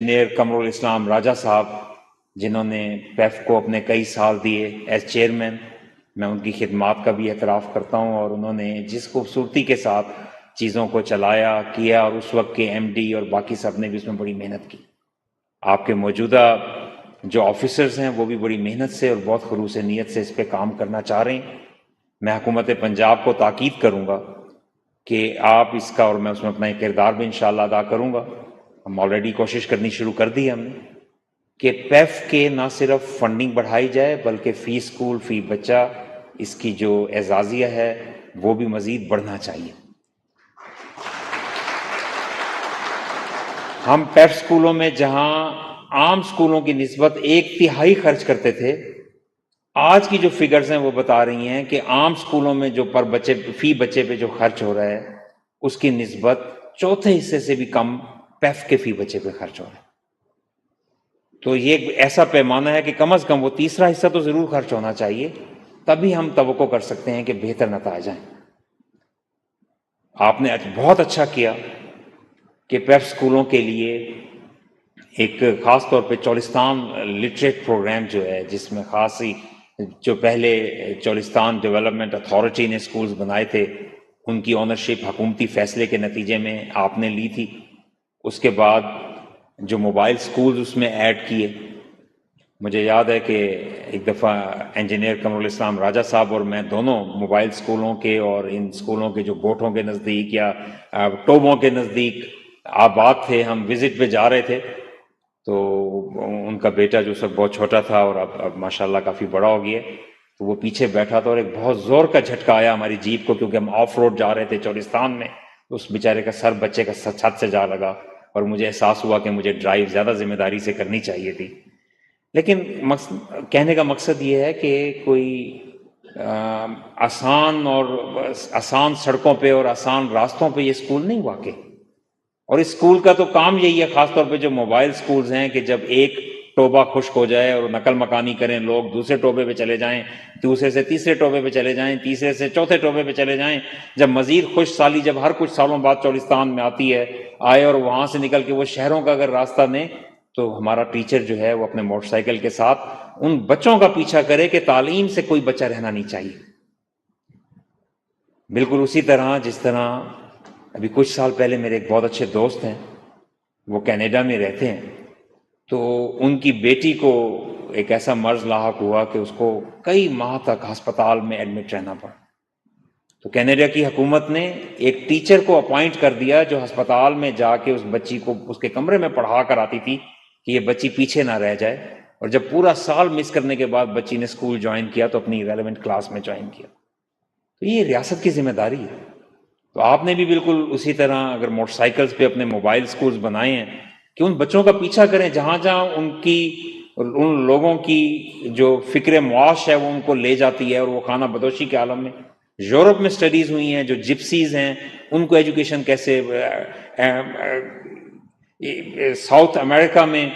Engineer Qamar الاسلام راجہ صاحب، جنہوں نے پیف کو اپنے کئی سال دیے ایز چیئرمین، میں ان کی خدمات کا بھی اعتراف کرتا ہوں، اور انہوں نے جس خوبصورتی کے ساتھ چیزوں کو چلایا کیا، اور اس وقت کے ایم ڈی اور باقی سب نے بھی اس میں بڑی محنت کی۔ آپ کے موجودہ جو آفیسرز ہیں وہ بھی بڑی محنت سے اور بہت خلوص نیت سے اس پہ کام کرنا چاہ رہے ہیں۔ میں حکومت پنجاب کو تاکید کروں گا کہ آپ اس کا، اور میں اس میں اپنا ایک کردار بھی انشاءاللہ ادا کروں گا، ہم آلریڈی کوشش کرنی شروع کر دی ہم نے، کہ پیف کے نہ صرف فنڈنگ بڑھائی جائے بلکہ فی اسکول فی بچہ اس کی جو اعزازیہ ہے وہ بھی مزید بڑھنا چاہیے۔ ہم پیف اسکولوں میں جہاں عام اسکولوں کی نسبت 1/3 خرچ کرتے تھے، آج کی جو فگرز ہیں وہ بتا رہی ہیں کہ عام اسکولوں میں جو پر بچے فی بچے پہ جو خرچ ہو رہا ہے اس کی نسبت چوتھے حصے سے بھی کم پیف کے فی بچے پہ خرچ ہو رہا ہے۔ تو یہ ایک ایسا پیمانہ ہے کہ کم از کم وہ تیسرا حصہ تو ضرور خرچ ہونا چاہیے، تبھی ہم توقع کر سکتے ہیں کہ بہتر نتائج آئیں۔ آپ نے بہت اچھا کیا کہ پیف اسکولوں کے لیے ایک خاص طور پہ چولستان لٹریٹ پروگرام جو ہے، جس میں خاصی جو پہلے چولستان ڈیولپمنٹ اتھارٹی نے اسکولز بنائے تھے ان کی اونرشپ حکومتی فیصلے کے نتیجے میں آپ نے لی تھی، اس کے بعد جو موبائل اسکولز اس میں ایڈ کیے۔ مجھے یاد ہے کہ ایک دفعہ انجینئر قمر الاسلام راجہ صاحب اور میں دونوں موبائل اسکولوں کے اور ان اسکولوں کے جو گوٹھوں کے نزدیک یا ٹوبوں کے نزدیک آباد تھے، ہم وزٹ پہ جا رہے تھے، تو ان کا بیٹا جو اس وقت بہت چھوٹا تھا اور اب ماشاءاللہ کافی بڑا ہو گیا، تو وہ پیچھے بیٹھا تھا اور ایک بہت زور کا جھٹکا آیا ہماری جیپ کو، کیونکہ ہم آف روڈ جا رہے تھے چولستان میں، اس بیچارے کا سر بچے کا چھت سے جا لگا، اور مجھے احساس ہوا کہ مجھے ڈرائیو زیادہ ذمہ داری سے کرنی چاہیے تھی۔ لیکن کہنے کا مقصد یہ ہے کہ کوئی آسان سڑکوں پہ اور آسان راستوں پہ یہ اسکول نہیں واقع، اور اس اسکول کا تو کام یہی ہے، خاص طور پہ جو موبائل اسکولز ہیں، کہ جب ایک ٹوبہ خشک ہو جائے اور نقل مکانی کریں لوگ، دوسرے ٹوبے پہ چلے جائیں، دوسرے سے تیسرے ٹوبے پہ چلے جائیں، تیسرے سے چوتھے ٹوبے پہ چلے جائیں، جب مزید خشک سالی جب ہر کچھ سالوں بعد چولستان میں آتی ہے آئے، اور وہاں سے نکل کے وہ شہروں کا اگر راستہ دیں، تو ہمارا ٹیچر جو ہے وہ اپنے موٹر سائیکل کے ساتھ ان بچوں کا پیچھا کرے کہ تعلیم سے کوئی بچہ رہنا نہیں چاہیے۔ بالکل اسی طرح جس طرح ابھی کچھ سال پہلے میرے ایک بہت اچھے دوست ہیں، وہ کینیڈا میں رہتے ہیں، تو ان کی بیٹی کو ایک ایسا مرض لاحق ہوا کہ اس کو کئی ماہ تک ہسپتال میں ایڈمٹ رہنا پڑا۔ تو کینیڈا کی حکومت نے ایک ٹیچر کو اپوائنٹ کر دیا جو ہسپتال میں جا کے اس بچی کو اس کے کمرے میں پڑھا کر آتی تھی کہ یہ بچی پیچھے نہ رہ جائے، اور جب پورا سال مس کرنے کے بعد بچی نے اسکول جوائن کیا تو اپنی ریلیونٹ کلاس میں جوائن کیا۔ تو یہ ریاست کی ذمہ داری ہے۔ تو آپ نے بھی بالکل اسی طرح اگر موٹر سائیکلز پہ اپنے موبائل اسکولز بنائے ہیں کہ ان بچوں کا پیچھا کریں، جہاں جہاں ان لوگوں کی جو فکر معاش ہے وہ ان کو لے جاتی ہے اور وہ خانہ بدوشی کے عالم میں۔ یورپ میں سٹڈیز ہوئی ہیں، جو جپسیز ہیں ان کو ایجوکیشن کیسے، ساؤتھ امریکہ میں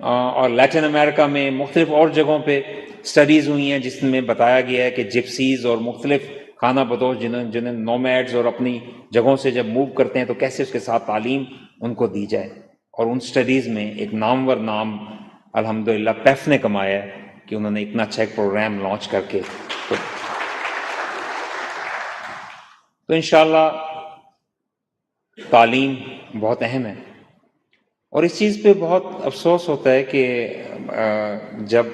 اور لیٹن امریکہ میں مختلف اور جگہوں پہ سٹڈیز ہوئی ہیں جس میں بتایا گیا ہے کہ جپسیز اور مختلف خانہ بدوش جنہیں نومیڈز اور اپنی جگہوں سے جب موو کرتے ہیں تو کیسے اس کے ساتھ تعلیم ان کو دی جائے، اور ان سٹڈیز میں ایک نامور نام الحمدللہ پیف نے کمایا ہے کہ انہوں نے اتنا اچھا ایک پروگرام لانچ کر کے تو انشاءاللہ تعلیم بہت اہم ہے۔ اور اس چیز پہ بہت افسوس ہوتا ہے کہ جب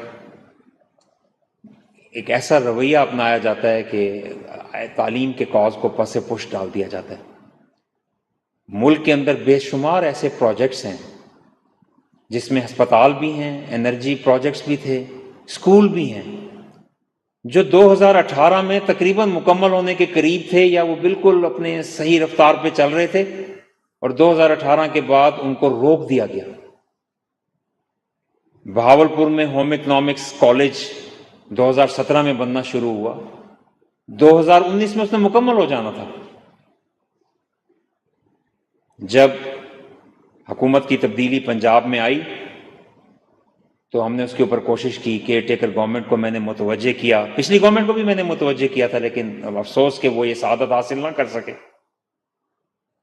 ایک ایسا رویہ اپنایا جاتا ہے کہ تعلیم کے کاز کو پس پش ڈال دیا جاتا ہے۔ ملک کے اندر بے شمار ایسے پروجیکٹس ہیں جس میں ہسپتال بھی ہیں، انرجی پروجیکٹس بھی تھے، اسکول بھی ہیں، جو 2018 میں تقریباً مکمل ہونے کے قریب تھے یا وہ بالکل اپنے صحیح رفتار پہ چل رہے تھے، اور 2018 کے بعد ان کو روک دیا گیا۔ بہاولپور میں ہوم اکنامکس کالج 2017 میں بننا شروع ہوا، 2019 میں اس نے مکمل ہو جانا تھا۔ جب حکومت کی تبدیلی پنجاب میں آئی تو ہم نے اس کے اوپر کوشش کی، کیئر ٹیکر گورنمنٹ کو میں نے متوجہ کیا، پچھلی گورنمنٹ کو بھی میں نے متوجہ کیا تھا، لیکن افسوس کہ وہ یہ سعادت حاصل نہ کر سکے۔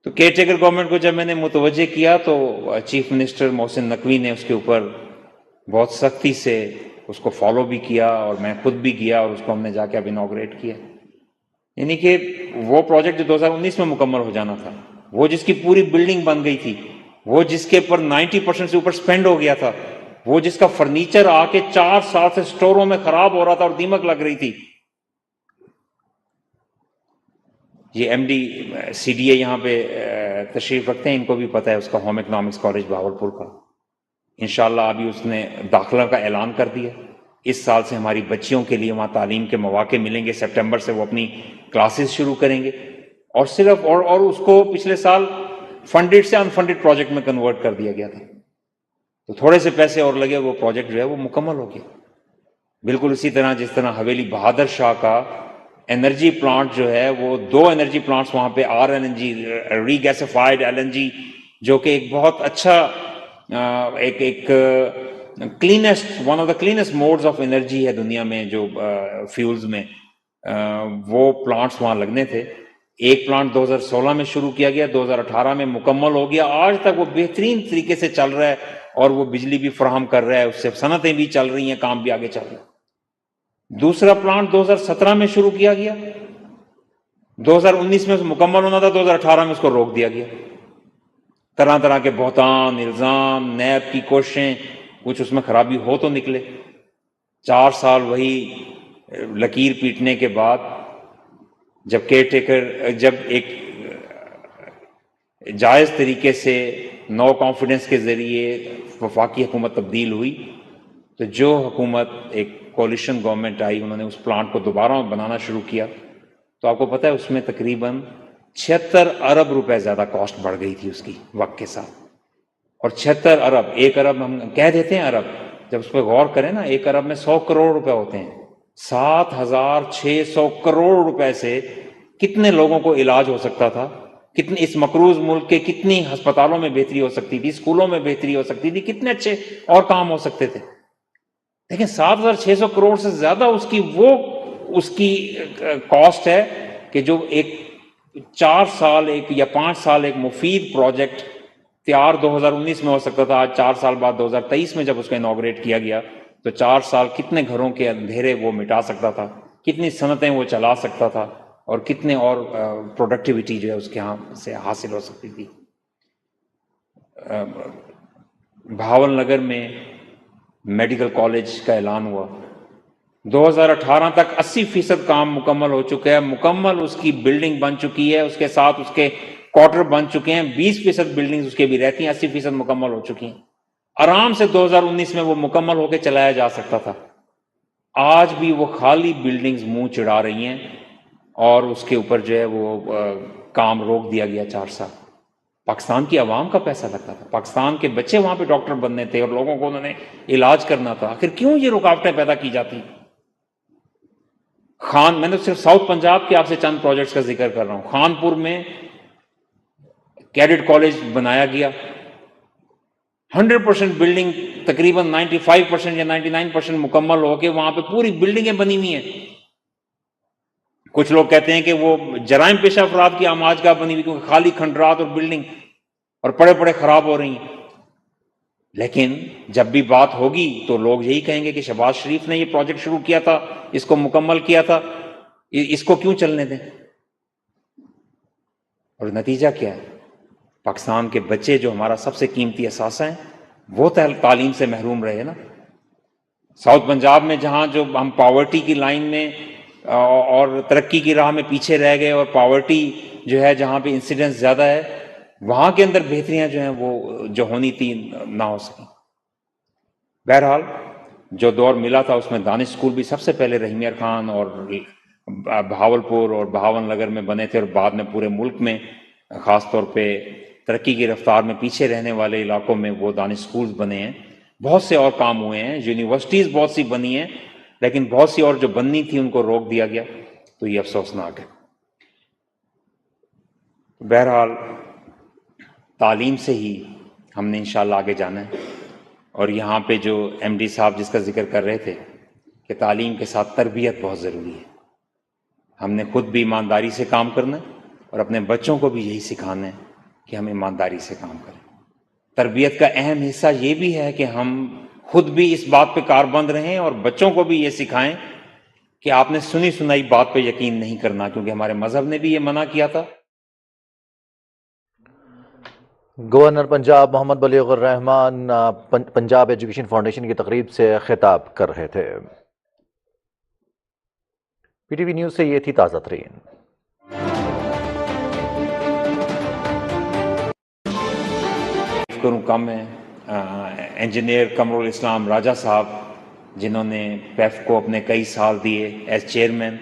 تو کیئر ٹیکر گورنمنٹ کو جب میں نے متوجہ کیا تو چیف منسٹر محسن نقوی نے اس کے اوپر بہت سختی سے اس کو فالو بھی کیا، اور میں خود بھی گیا اور اس کو ہم نے جا کے اب انوگریٹ کیا. یعنی کہ وہ پروجیکٹ جو 2019 میں مکمل ہو جانا تھا، وہ جس کی پوری بلڈنگ بن گئی تھی، وہ جس کے اوپر 90% سے اوپر سپینڈ ہو گیا تھا، وہ جس کا فرنیچر آ کے 4 سال سے سٹوروں میں خراب ہو رہا تھا اور دیمک لگ رہی تھی. یہ M D C D A یہاں پہ تشریف رکھتے ہیں، ان کو بھی پتہ ہے اس کا، ہوم اکنامکس کالج بہاولپور کا. انشاءاللہ ابھی اس نے داخلہ کا اعلان کر دیا. اس سال سے ہماری بچیوں کے لیے وہاں تعلیم کے مواقع ملیں گے. سپٹمبر سے وہ اپنی کلاسز شروع کریں گے، اور صرف اور اس کو پچھلے سال فنڈڈ سے انفنڈڈ پروجیکٹ میں کنورٹ کر دیا گیا تھا. تو تھوڑے سے پیسے اور لگے، وہ پروجیکٹ جو ہے وہ مکمل ہو گیا. بالکل اسی طرح جس طرح حویلی بہادر شاہ کا انرجی پلانٹ جو ہے، وہ 2 انرجی پلانٹس وہاں پہ RLNG ری گیسیفائڈ LNG، جو کہ ایک بہت اچھا ایک cleanest one of the cleanest modes of energy ہے دنیا میں جو فیولز میں، وہ پلانٹس وہاں لگنے تھے. ایک پلانٹ 2016 میں شروع کیا گیا، 2018 میں مکمل ہو گیا. آج تک وہ بہترین طریقے سے چل رہا ہے، اور وہ بجلی بھی فراہم کر رہا ہے، اس سے صنعتیں بھی چل رہی ہیں، کام بھی آگے چل رہا ہے. دوسرا پلانٹ 2017 میں شروع کیا گیا، 2019 میں مکمل ہونا تھا، 2018 میں اس کو روک دیا گیا. طرح طرح کے بہتان، الزام، نیب کی کوششیں، کچھ اس میں خرابی ہو تو نکلے. 4 سال وہی لکیر پیٹنے کے بعد جب کیئر ٹیکر، جب ایک جائز طریقے سے نو کانفیڈنس کے ذریعے وفاقی حکومت تبدیل ہوئی، تو جو حکومت ایک کولیشن گورنمنٹ آئی، انہوں نے اس پلانٹ کو دوبارہ بنانا شروع کیا. تو آپ کو پتہ ہے اس میں تقریباً 76 ارب روپے زیادہ کاسٹ بڑھ گئی تھی اس کی وقت کے ساتھ. اور 76 ارب، 1 ارب ہم کہہ دیتے ہیں ارب، جب اس پہ غور کریں نا، 1 ارب میں 100 کروڑ روپے ہوتے ہیں. 7600 کروڑ روپے سے کتنے لوگوں کو علاج ہو سکتا تھا، کتنے اس مقروض ملک کے کتنی ہسپتالوں میں بہتری ہو سکتی تھی، اسکولوں میں بہتری ہو سکتی تھی، کتنے اچھے اور کام ہو سکتے تھے. لیکن 7600 کروڑ سے زیادہ اس کی کاسٹ ہے کہ جو ایک 4 سال یا 5 سال ایک مفید پروجیکٹ تیار 2019 میں ہو سکتا تھا. آج 4 سال بعد 2023 میں جب اس کو انوگریٹ کیا گیا، تو 4 سال کتنے گھروں کے اندھیرے وہ مٹا سکتا تھا، کتنی صنعتیں وہ چلا سکتا تھا، اور کتنے اور پروڈکٹیوٹی جو ہے اس کے ہاں سے حاصل ہو سکتی تھی. بہاول نگر میں میڈیکل کالج کا اعلان ہوا. 2018 تک 80% کام مکمل ہو چکا ہے، مکمل اس کی بلڈنگ بن چکی ہے، اس کے ساتھ اس کے کوارٹر بن چکے ہیں. 20% بلڈنگ اس کے بھی رہتی ہیں، 80% مکمل ہو چکی ہیں. آرام سے 2019 میں وہ مکمل ہو کے چلایا جا سکتا تھا. آج بھی وہ خالی بلڈنگز منہ چڑھا رہی ہیں، اور اس کے اوپر جو ہے وہ کام روک دیا گیا 4 سال. پاکستان کی عوام کا پیسہ لگتا تھا، پاکستان کے بچے وہاں پہ ڈاکٹر بننے تھے، اور لوگوں کو انہوں نے علاج کرنا تھا. آخر کیوں یہ رکاوٹیں پیدا کی جاتی؟ میں نے صرف ساؤتھ پنجاب کے آپ سے چند پروجیکٹس کا ذکر کر رہا ہوں. خانپور میں کیڈٹ کالج بنایا گیا، 100% بلڈنگ تقریباً 95% یا 99% مکمل ہو کے وہاں پہ پوری بلڈنگیں بنی ہوئی ہیں. کچھ لوگ کہتے ہیں کہ وہ جرائم پیشہ افراد کی آماج گاہ بنی ہوئی، کیونکہ خالی کھنڈرات اور بلڈنگ اور پڑے پڑے خراب ہو رہی ہیں. لیکن جب بھی بات ہوگی تو لوگ یہی کہیں گے کہ شہباز شریف نے یہ پروجیکٹ شروع کیا تھا، اس کو مکمل کیا تھا، اس کو کیوں چلنے دیں؟ اور نتیجہ کیا ہے؟ پاکستان کے بچے جو ہمارا سب سے قیمتی اثاثہ ہیں، وہ تعلیم سے محروم رہے نا. ساؤتھ پنجاب میں جہاں جو ہم پاورٹی کی لائن میں اور ترقی کی راہ میں پیچھے رہ گئے، اور پاورٹی جو ہے جہاں پہ انسیڈنس زیادہ ہے، وہاں کے اندر بہتریاں جو ہیں وہ جو ہونی تھی نہ ہو سکیں. بہرحال جو دور ملا تھا اس میں دانش اسکول بھی سب سے پہلے رحیم خان اور بہاولپور اور بہاول نگر میں بنے تھے، اور بعد میں پورے ملک میں خاص طور پہ ترقی کی رفتار میں پیچھے رہنے والے علاقوں میں وہ دانش اسکولز بنے ہیں. بہت سے اور کام ہوئے ہیں، یونیورسٹیز بہت سی بنی ہیں، لیکن بہت سی اور جو بننی تھی ان کو روک دیا گیا. تو یہ افسوسناک ہے. بہرحال تعلیم سے ہی ہم نے انشاءاللہ آگے جانا ہے. اور یہاں پہ جو ایم ڈی صاحب جس کا ذکر کر رہے تھے کہ تعلیم کے ساتھ تربیت بہت ضروری ہے. ہم نے خود بھی ایمانداری سے کام کرنا ہے، اور اپنے بچوں کو بھی یہی سکھانا ہے کہ ہم ایمانداری سے کام کریں. تربیت کا اہم حصہ یہ بھی ہے کہ ہم خود بھی اس بات پہ کاربند رہیں اور بچوں کو بھی یہ سکھائیں کہ آپ نے سنی سنائی بات پہ یقین نہیں کرنا، کیونکہ ہمارے مذہب نے بھی یہ منع کیا تھا. گورنر پنجاب محمد بلیغ الرحمان پنجاب ایجوکیشن فاؤنڈیشن کی تقریب سے خطاب کر رہے تھے. پی ٹی وی نیوز سے یہ تھی تازہ ترین. کم ہے انجینئر قمر الاسلام راجہ صاحب، جنہوں نے پیف کو اپنے کئی سال دیے ایز چیئرمین.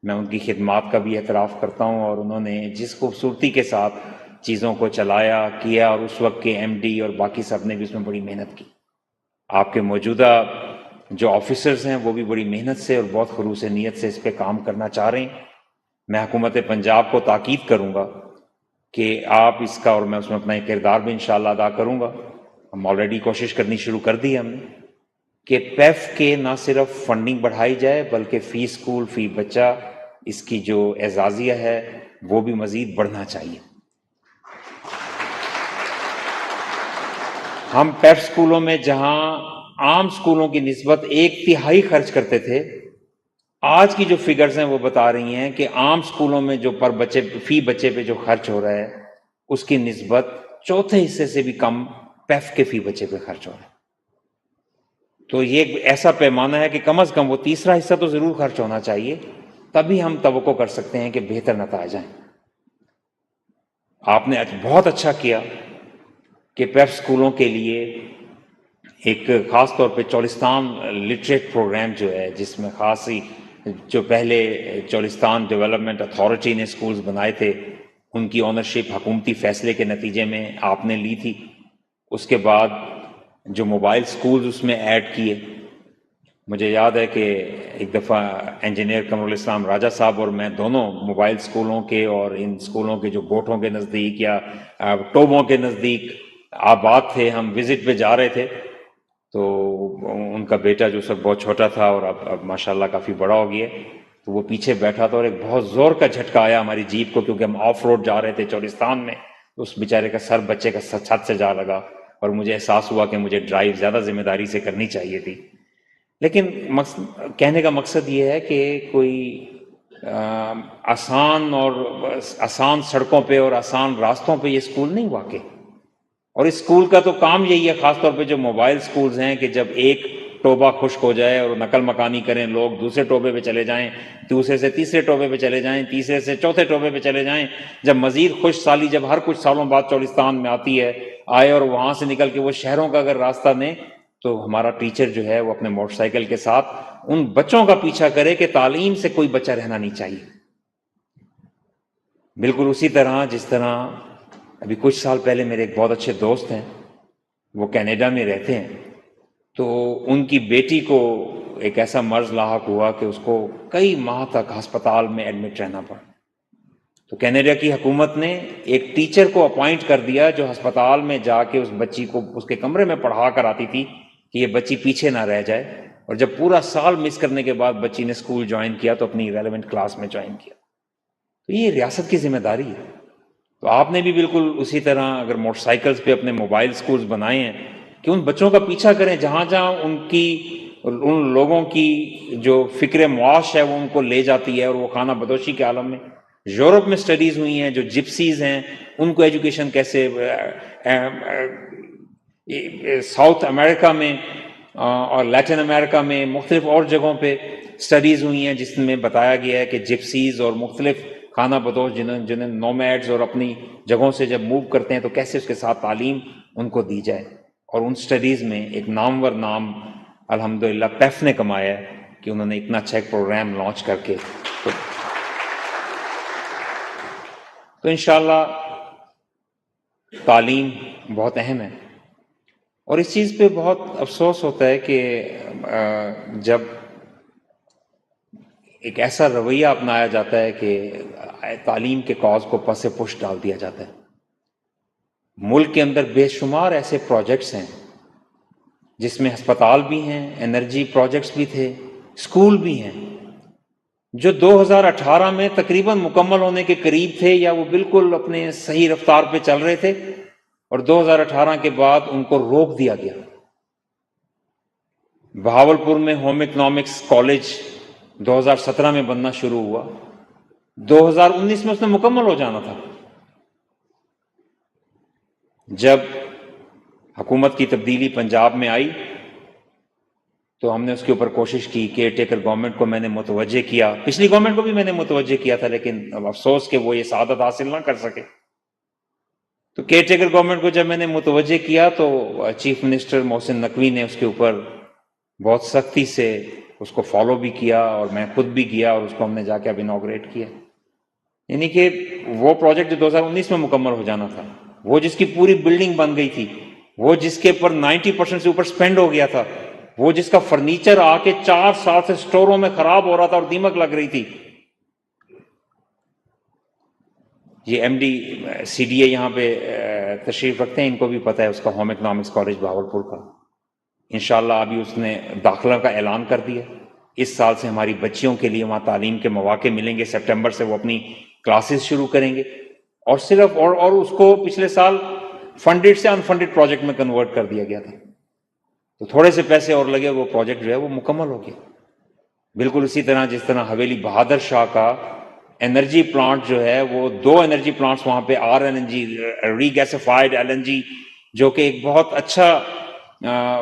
میں ان کی خدمات کا بھی اعتراف کرتا ہوں، اور انہوں نے جس خوبصورتی کے ساتھ چیزوں کو چلایا کیا، اور اس وقت کے ایم ڈی اور باقی سب نے بھی اس میں بڑی محنت کی. آپ کے موجودہ جو آفیسرز ہیں وہ بھی بڑی محنت سے اور بہت خلوص نیت سے اس پہ کام کرنا چاہ رہے ہیں. میں حکومت پنجاب کو تاکید کروں گا کہ آپ اس کا، اور میں اس میں اپنا ایک کردار بھی انشاءاللہ ادا کروں گا. ہم آلریڈی کوشش کرنی شروع کر دی ہم نے کہ پیف کے نہ صرف فنڈنگ بڑھائی جائے بلکہ فی اسکول فی بچہ اس کی جو اعزازیہ ہے وہ بھی مزید بڑھنا چاہیے. ہم پیف اسکولوں میں جہاں عام اسکولوں کی نسبت 1/3 خرچ کرتے تھے، آج کی جو فگرز ہیں وہ بتا رہی ہیں کہ عام اسکولوں میں جو پر بچے فی بچے پہ جو خرچ ہو رہا ہے اس کی نسبت چوتھے حصے سے بھی کم پیف کے فی بچے پہ خرچ ہو رہا ہے. تو یہ ایک ایسا پیمانہ ہے کہ کم از کم وہ تیسرا حصہ تو ضرور خرچ ہونا چاہیے، تبھی ہم توقع کر سکتے ہیں کہ بہتر نتائج آئیں. آپ نے بہت اچھا کیا کہ پیف اسکولوں کے لیے ایک خاص طور پہ چولستان لٹریٹ پروگرام جو ہے، جس میں خاصی جو پہلے چولستان ڈیولپمنٹ اتھارٹی نے اسکولز بنائے تھے ان کی اونرشپ حکومتی فیصلے کے نتیجے میں آپ نے لی تھی. اس کے بعد جو موبائل اسکولز اس میں ایڈ کیے، مجھے یاد ہے کہ ایک دفعہ انجینئر قمر الاسلام راجہ صاحب اور میں دونوں موبائل اسکولوں کے اور ان اسکولوں کے جو گوٹھوں کے نزدیک یا ٹوبوں کے نزدیک آباد تھے، ہم وزٹ پہ جا رہے تھے. تو ان کا بیٹا جو سب بہت چھوٹا تھا اور اب ماشاءاللہ کافی بڑا ہو گیا، تو وہ پیچھے بیٹھا تھا اور ایک بہت زور کا جھٹکا آیا ہماری جیپ کو، کیونکہ ہم آف روڈ جا رہے تھے چولستان میں. اس بیچارے کا سر بچے کا چھت سے جا لگا اور مجھے احساس ہوا کہ مجھے ڈرائیو زیادہ ذمہ داری سے کرنی چاہیے تھی. لیکن کہنے کا مقصد یہ ہے کہ کوئی آسان سڑکوں پہ اور آسان راستوں پہ یہ اسکول نہیں واقع. اور اس اسکول کا تو کام یہی ہے، خاص طور پہ جو موبائل اسکولز ہیں، کہ جب ایک ٹوبہ خشک ہو جائے اور نقل مکانی کریں لوگ، دوسرے ٹوبے پہ چلے جائیں، دوسرے سے تیسرے ٹوبے پہ چلے جائیں، تیسرے سے چوتھے ٹوبے پہ چلے جائیں. جب مزید خشک سالی جب ہر کچھ سالوں بعد چولستان میں آتی ہے آئے اور وہاں سے نکل کے وہ شہروں کا اگر راستہ دیں، تو ہمارا ٹیچر جو ہے وہ اپنے موٹر سائیکل کے ساتھ ان بچوں کا پیچھا کرے کہ تعلیم سے کوئی بچہ رہنا نہیں چاہیے. بالکل اسی طرح جس طرح ابھی کچھ سال پہلے میرے ایک بہت اچھے دوست ہیں، وہ کینیڈا میں رہتے ہیں، تو ان کی بیٹی کو ایک ایسا مرض لاحق ہوا کہ اس کو کئی ماہ تک ہسپتال میں ایڈمٹ رہنا پڑا. تو کینیڈا کی حکومت نے ایک ٹیچر کو اپوائنٹ کر دیا جو ہسپتال میں جا کے اس بچی کو اس کے کمرے میں پڑھا کر آتی تھی کہ یہ بچی پیچھے نہ رہ جائے. اور جب پورا سال مس کرنے کے بعد بچی نے اسکول جوائن کیا تو اپنی ریلیونٹ کلاس میں جوائن کیا. تو یہ ریاست کی ذمہ داری ہے. تو آپ نے بھی بالکل اسی طرح اگر موٹر سائیکلز پہ اپنے موبائل اسکولز بنائے ہیں کہ ان بچوں کا پیچھا کریں جہاں جہاں ان لوگوں کی جو فکر معاش ہے وہ ان کو لے جاتی ہے اور وہ خانہ بدوشی کے عالم میں. یورپ میں سٹڈیز ہوئی ہیں جو جپسیز ہیں ان کو ایجوکیشن کیسے، ساؤتھ امریکہ میں اور لیٹن امریکہ میں مختلف اور جگہوں پہ سٹڈیز ہوئی ہیں جس میں بتایا گیا ہے کہ جپسیز اور مختلف خانہ بدوش جنہیں نومیڈز اور اپنی جگہوں سے جب موو کرتے ہیں تو کیسے اس کے ساتھ تعلیم ان کو دی جائے. اور ان سٹڈیز میں ایک نامور نام الحمدللہ پیف نے کمایا ہے کہ انہوں نے اتنا اچھا ایک پروگرام لانچ کر کے تو انشاءاللہ تعلیم بہت اہم ہے. اور اس چیز پہ بہت افسوس ہوتا ہے کہ جب ایک ایسا رویہ اپنایا جاتا ہے کہ تعلیم کے کاز کو پس پش ڈال دیا جاتا ہے. ملک کے اندر بے شمار ایسے پروجیکٹس ہیں جس میں ہسپتال بھی ہیں، انرجی پروجیکٹس بھی تھے، اسکول بھی ہیں، جو 2018 میں تقریباً مکمل ہونے کے قریب تھے یا وہ بالکل اپنے صحیح رفتار پہ چل رہے تھے، اور 2018 کے بعد ان کو روک دیا گیا۔ بہاولپور میں ہوم اکنامکس کالج 2017 میں بننا شروع ہوا، 2019 میں اس نے مکمل ہو جانا تھا۔ جب حکومت کی تبدیلی پنجاب میں آئی تو ہم نے اس کے اوپر کوشش کی، کیئر ٹیکر گورنمنٹ کو میں نے متوجہ کیا، پچھلی گورنمنٹ کو بھی میں نے متوجہ کیا تھا، لیکن اب افسوس کہ وہ یہ سعادت حاصل نہ کر سکے۔ تو کیئر ٹیکر گورنمنٹ کو جب میں نے متوجہ کیا تو چیف منسٹر محسن نقوی نے اس کے اوپر بہت سختی سے اس کو فالو بھی کیا، اور میں خود بھی گیا اور اس کو ہم نے جا کے اب انوگریٹ کیا۔ یعنی کہ وہ پروجیکٹ جو 2019 میں مکمل ہو جانا تھا، وہ جس کی پوری بلڈنگ بن گئی تھی، وہ جس کے اوپر 90% سے اوپر سپینڈ ہو گیا تھا، وہ جس کا فرنیچر آ کے 4 سال سے سٹوروں میں خراب ہو رہا تھا اور دیمک لگ رہی تھی۔ یہ M D C D A یہاں پہ تشریف رکھتے ہیں، ان کو بھی پتہ ہے اس کا، ہوم اکنامکس کالج بہاولپور کا۔ انشاءاللہ ابھی اس نے داخلہ کا اعلان کر دیا، اس سال سے ہماری بچیوں کے لیے وہاں تعلیم کے مواقع ملیں گے، سپٹمبر سے وہ اپنی کلاسز شروع کریں گے، اور صرف اور اس کو پچھلے سال فنڈڈ سے انفنڈڈ پروجیکٹ میں کنورٹ کر دیا گیا تھا، تو تھوڑے سے پیسے اور لگے، وہ پروجیکٹ جو ہے وہ مکمل ہو گیا۔ بالکل اسی طرح جس طرح حویلی بہادر شاہ کا انرجی پلانٹ جو ہے، وہ 2 انرجی پلانٹس وہاں پہ RLNG ری گیسیفائڈ LNG، جو کہ ایک بہت اچھا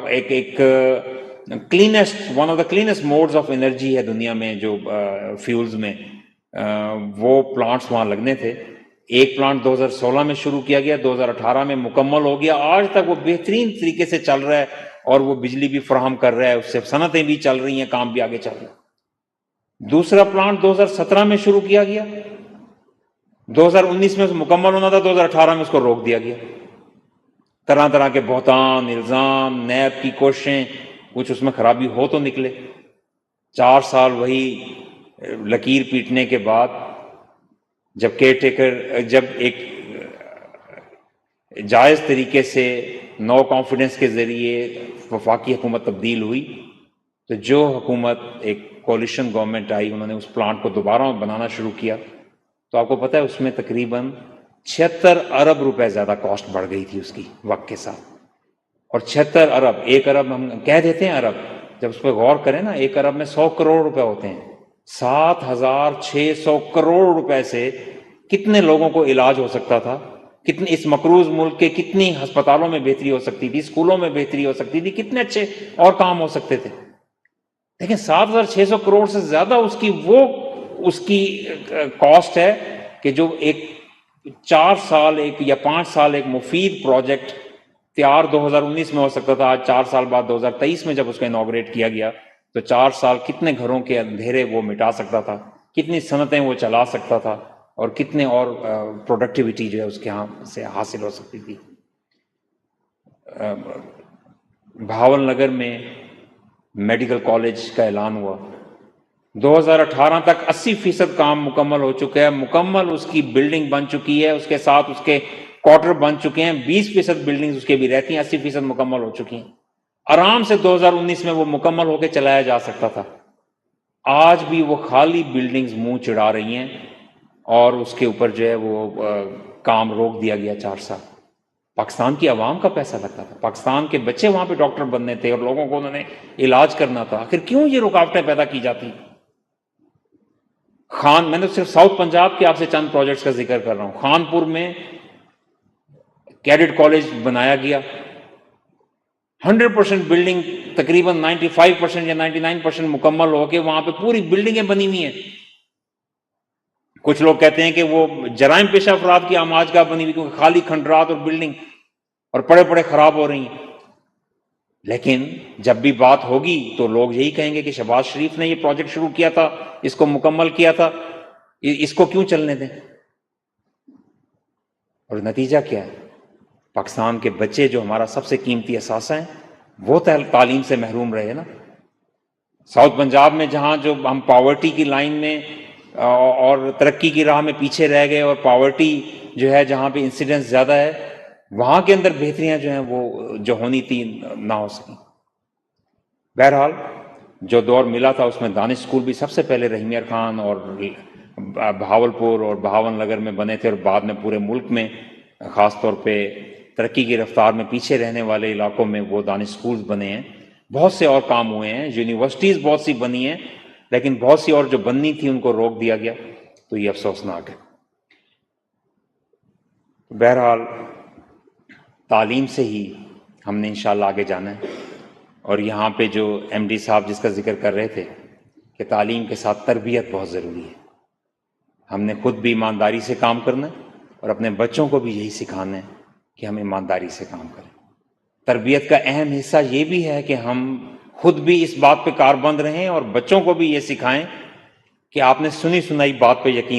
ایک cleanest one of the cleanest modes of energy ہے دنیا میں جو فیولز میں، وہ پلانٹس وہاں لگنے تھے۔ ایک پلانٹ 2016 میں شروع کیا گیا، 2018 میں مکمل ہو گیا، آج تک وہ بہترین طریقے سے چل رہا ہے، اور وہ بجلی بھی فراہم کر رہا ہے، اس سے صنعتیں بھی چل رہی ہیں، کام بھی آگے چل رہا ہے۔ دوسرا پلانٹ 2017 میں شروع کیا گیا، 2019 میں اس مکمل ہونا تھا، 2018 میں اس کو روک دیا گیا۔ طرح طرح کے بہتان، الزام، نیب کی کوششیں، کچھ اس میں خرابی ہو تو نکلے۔ 4 سال وہی لکیر پیٹنے کے بعد جب کیئر ٹیکر، جب ایک جائز طریقے سے نو کانفیڈنس کے ذریعے وفاقی حکومت تبدیل ہوئی، تو جو حکومت ایک کولیشن گورنمنٹ آئی، انہوں نے اس پلانٹ کو دوبارہ بنانا شروع کیا، تو آپ کو پتہ ہے اس میں تقریباً 76 ارب روپے زیادہ کاسٹ بڑھ گئی تھی اس کی وقت کے ساتھ۔ اور 76 ارب، 1 ارب ہم کہہ دیتے ہیں ارب، جب اس پہ غور کریں نا، 1 ارب میں 100 کروڑ روپے ہوتے ہیں، 7600 کروڑ روپے سے کتنے لوگوں کو علاج ہو سکتا تھا، کتنے اس مقروض ملک کے کتنی ہسپتالوں میں بہتری ہو سکتی تھی، اسکولوں میں بہتری ہو سکتی تھی، کتنے اچھے اور کام ہو سکتے تھے۔ لیکن 7600 کروڑ سے زیادہ اس کی کاسٹ ہے کہ جو ایک 4 سال ایک یا 5 سال ایک مفید پروجیکٹ تیار 2019 میں ہو سکتا تھا، آج 4 سال بعد 2023 میں جب اس کو انوگریٹ کیا گیا، تو 4 سال کتنے گھروں کے اندھیرے وہ مٹا سکتا تھا، کتنی صنعتیں وہ چلا سکتا تھا، اور کتنے اور پروڈکٹیوٹی جو ہے اس کے ہاں سے حاصل ہو سکتی تھی۔ بہاول نگر میں میڈیکل کالج کا اعلان ہوا، 2018 تک 80% کام مکمل ہو چکا ہے، مکمل اس کی بلڈنگ بن چکی ہے، اس کے ساتھ اس کے کوارٹر بن چکے ہیں، 20% بلڈنگ اس کے بھی رہتی ہیں، 80% مکمل ہو چکی ہیں۔ آرام سے 2019 میں وہ مکمل ہو کے چلایا جا سکتا تھا۔ آج بھی وہ خالی بلڈنگز منہ چڑھا رہی ہیں، اور اس کے اوپر جو ہے وہ کام روک دیا گیا 4 سال۔ پاکستان کی عوام کا پیسہ لگتا تھا، پاکستان کے بچے وہاں پہ ڈاکٹر بننے تھے، اور لوگوں کو انہوں نے علاج کرنا تھا۔ آخر کیوں یہ رکاوٹیں پیدا کی جاتی؟ میں نے صرف ساؤتھ پنجاب کے آپ سے چند پروجیکٹس کا ذکر کر رہا ہوں۔ خانپور میں کیڈٹ کالج بنایا گیا، 100% بلڈنگ تقریباً 95% یا 99% مکمل ہو کے وہاں پہ پوری بلڈنگیں بنی ہوئی ہیں۔ کچھ لوگ کہتے ہیں کہ وہ جرائم پیشہ افراد کی آماج گاہ بنی ہوئی، کیونکہ خالی کھنڈرات اور بلڈنگ اور پڑے خراب ہو رہی ہیں۔ لیکن جب بھی بات ہوگی تو لوگ یہی کہیں گے کہ شہباز شریف نے یہ پروجیکٹ شروع کیا تھا، اس کو مکمل کیا تھا، اس کو کیوں چلنے دیں؟ اور نتیجہ کیا ہے؟ پاکستان کے بچے جو ہمارا سب سے قیمتی اثاثہ ہیں، وہ تعلیم سے محروم رہے نا۔ ساؤتھ پنجاب میں جہاں جو ہم پاورٹی کی لائن میں اور ترقی کی راہ میں پیچھے رہ گئے، اور پاورٹی جو ہے جہاں پہ انسیڈنس زیادہ ہے، وہاں کے اندر بہتریاں جو ہیں وہ جو ہونی تھی نہ ہو سکیں۔ بہرحال جو دور ملا تھا اس میں دانش اسکول بھی سب سے پہلے رحیمیار خان اور بہاولپور اور بہاول نگر میں بنے تھے، اور بعد میں پورے ملک میں خاص طور پہ ترقی کی رفتار میں پیچھے رہنے والے علاقوں میں وہ دانش اسکولز بنے ہیں۔ بہت سے اور کام ہوئے ہیں، یونیورسٹیز بہت سی بنی ہیں، لیکن بہت سی اور جو بننی تھی ان کو روک دیا گیا، تو یہ افسوسناک ہے۔ بہرحال تعلیم سے ہی ہم نے انشاءاللہ آگے جانا ہے، اور یہاں پہ جو ایم ڈی صاحب جس کا ذکر کر رہے تھے کہ تعلیم کے ساتھ تربیت بہت ضروری ہے، ہم نے خود بھی ایمانداری سے کام کرنا ہے اور اپنے بچوں کو بھی یہی سکھانا ہے کہ ہم ایمانداری سے کام کریں۔ تربیت کا اہم حصہ یہ بھی ہے کہ ہم خود بھی اس بات پہ کاربند رہیں اور بچوں کو بھی یہ سکھائیں کہ آپ نے سنی سنائی بات پہ یقین